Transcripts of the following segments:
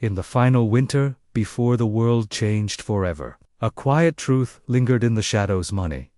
in the final winter before the world changed forever. A quiet truth lingered in the shadows: money,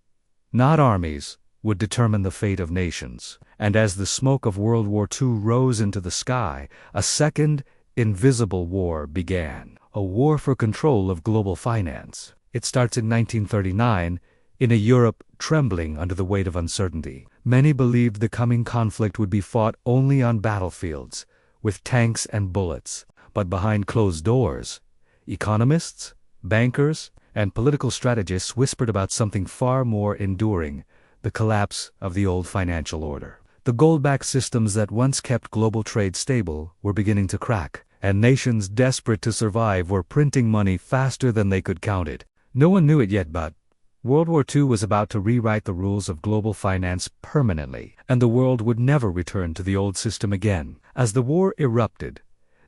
not armies, would determine the fate of nations. And as the smoke of World War II rose into the sky, a second, invisible war began. A war for control of global finance. It starts in 1939, in a Europe trembling under the weight of uncertainty. Many believed the coming conflict would be fought only on battlefields, with tanks and bullets. But behind closed doors, economists, bankers, and political strategists whispered about something far more enduring: the collapse of the old financial order. The gold-backed systems that once kept global trade stable were beginning to crack, and nations desperate to survive were printing money faster than they could count it. No one knew it yet, but World War II was about to rewrite the rules of global finance permanently, and the world would never return to the old system again. As the war erupted,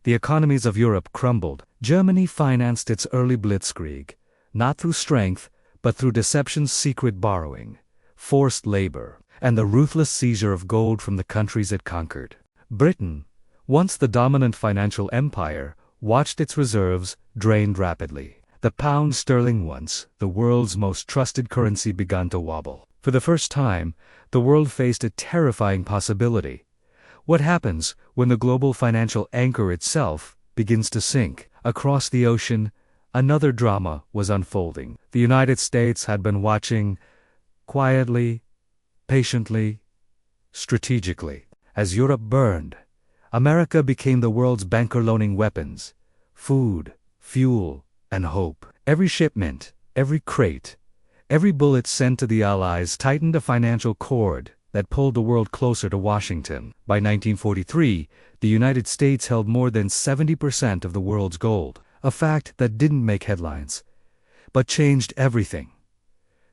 the economies of Europe crumbled. Germany financed its early blitzkrieg, not through strength, but through deception's secret borrowing, forced labor, and the ruthless seizure of gold from the countries it conquered. Britain, once the dominant financial empire, watched its reserves drained rapidly. The pound sterling, once the world's most trusted currency, began to wobble. For the first time, the world faced a terrifying possibility. What happens when the global financial anchor itself begins to sink? Across the ocean, another drama was unfolding. The United States had been watching, quietly, patiently, strategically. As Europe burned, America became the world's banker, loaning weapons, food, fuel, and hope. Every shipment, every crate, every bullet sent to the Allies tightened a financial cord that pulled the world closer to Washington. By 1943, the United States held more than 70% of the world's gold, a fact that didn't make headlines, but changed everything.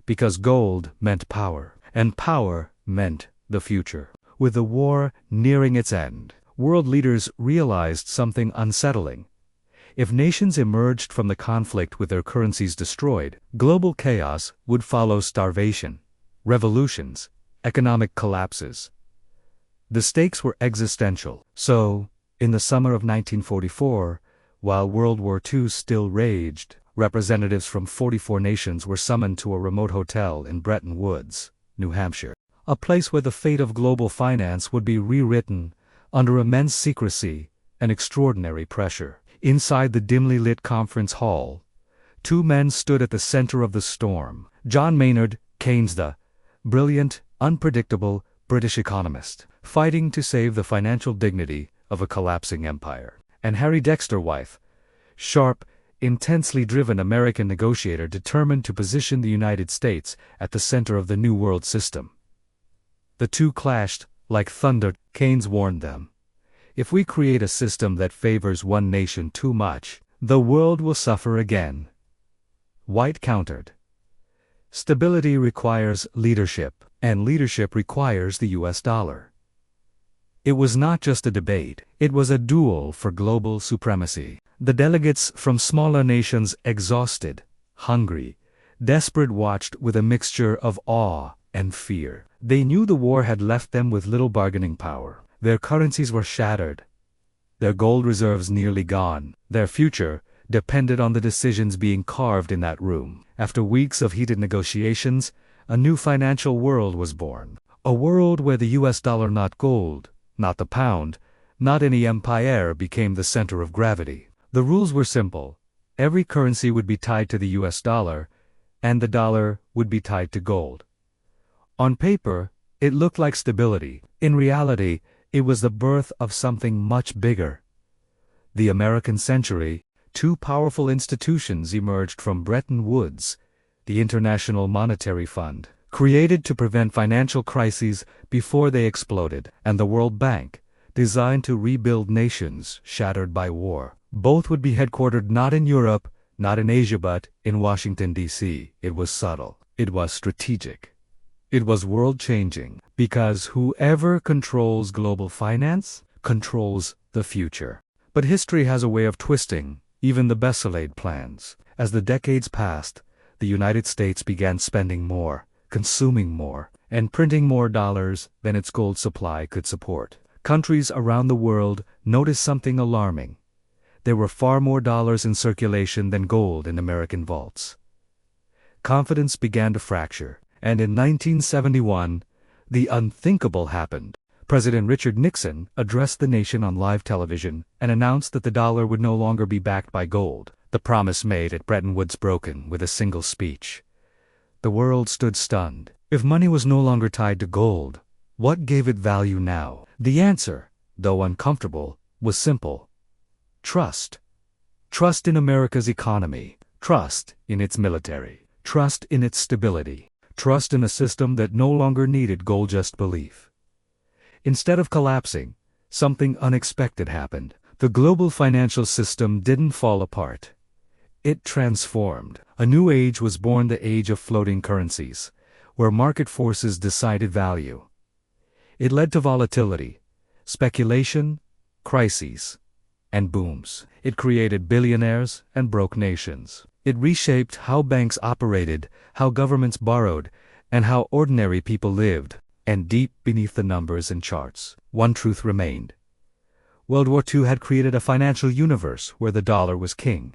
Because gold meant power, and power meant the future. With the war nearing its end, world leaders realized something unsettling. If nations emerged from the conflict with their currencies destroyed, global chaos would follow: starvation, revolutions, economic collapses. The stakes were existential. So, in the summer of 1944, while World War II still raged, representatives from 44 nations were summoned to a remote hotel in Bretton Woods, New Hampshire, a place where the fate of global finance would be rewritten under immense secrecy and extraordinary pressure. Inside the dimly lit conference hall, two men stood at the center of the storm: John Maynard Keynes, the brilliant, unpredictable British economist, fighting to save the financial dignity of a collapsing empire, and Harry Dexter, sharp, intensely driven American negotiator determined to position the United States at the center of the new world system. The two clashed like thunder. Keynes warned them: if we create a system that favors one nation too much, the world will suffer again. White countered: stability requires leadership, and leadership requires the US dollar. It was not just a debate, it was a duel for global supremacy. The delegates from smaller nations, exhausted, hungry, desperate, watched with a mixture of awe and fear. They knew the war had left them with little bargaining power. Their currencies were shattered, their gold reserves nearly gone. Their future depended on the decisions being carved in that room. After weeks of heated negotiations, a new financial world was born. A world where the US dollar, not gold, not the pound, not any empire, became the center of gravity. The rules were simple. Every currency would be tied to the US dollar, and the dollar would be tied to gold. On paper, it looked like stability. In reality, it was the birth of something much bigger. The American century. Two powerful institutions emerged from Bretton Woods: the International Monetary Fund, created to prevent financial crises before they exploded, and the World Bank, designed to rebuild nations shattered by war. Both would be headquartered not in Europe, not in Asia, but in Washington, D.C. It was subtle. It was strategic. It was world-changing, because whoever controls global finance controls the future. But history has a way of twisting even the best-laid plans. As the decades passed, the United States began spending more, consuming more, and printing more dollars than its gold supply could support. Countries around the world noticed something alarming. there were far more dollars in circulation than gold in American vaults. Confidence began to fracture, and in 1971, the unthinkable happened. President Richard Nixon addressed the nation on live television and announced that the dollar would no longer be backed by gold, the promise made at Bretton Woods broken with a single speech. The world stood stunned. If money was no longer tied to gold, what gave it value now? The answer, though uncomfortable, was simple. Trust. Trust in America's economy. Trust in its military. Trust in its stability. Trust in a system that no longer needed gold-just belief. Instead of collapsing, something unexpected happened. The global financial system didn't fall apart. It transformed. A new age was born, the age of floating currencies, where market forces decided value. It led to volatility, speculation, crises, and booms. It created billionaires and broke nations. It reshaped how banks operated, how governments borrowed, and how ordinary people lived. And deep beneath the numbers and charts, one truth remained. World War II had created a financial universe where the dollar was king,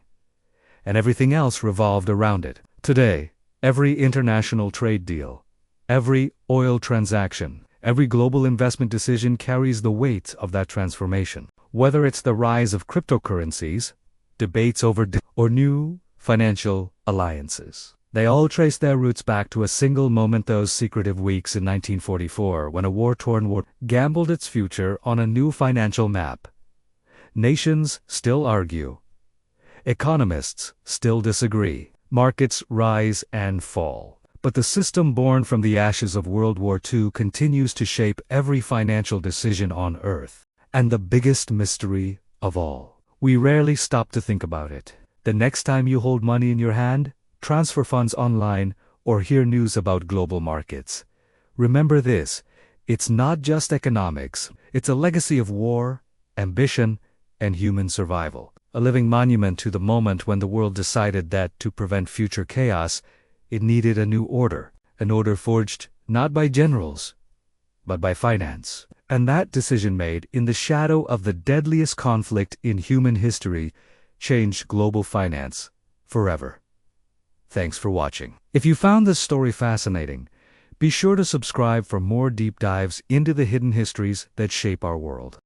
and everything else revolved around it. Today, every international trade deal, every oil transaction, every global investment decision carries the weight of that transformation. Whether it's the rise of cryptocurrencies, debates over or new financial alliances, they all trace their roots back to a single moment, those secretive weeks in 1944 when a war-torn world gambled its future on a new financial map. Nations still argue. Economists still disagree. Markets rise and fall. But the system born from the ashes of World War II continues to shape every financial decision on Earth. And the biggest mystery of all, we rarely stop to think about it. The next time you hold money in your hand, transfer funds online, or hear news about global markets, remember this: it's not just economics, it's a legacy of war, ambition, and human survival. A living monument to the moment when the world decided that, to prevent future chaos, it needed a new order, an order forged not by generals, but by finance. And that decision, made in the shadow of the deadliest conflict in human history, changed global finance forever. Thanks for watching. If you found this story fascinating, be sure to subscribe for more deep dives into the hidden histories that shape our world.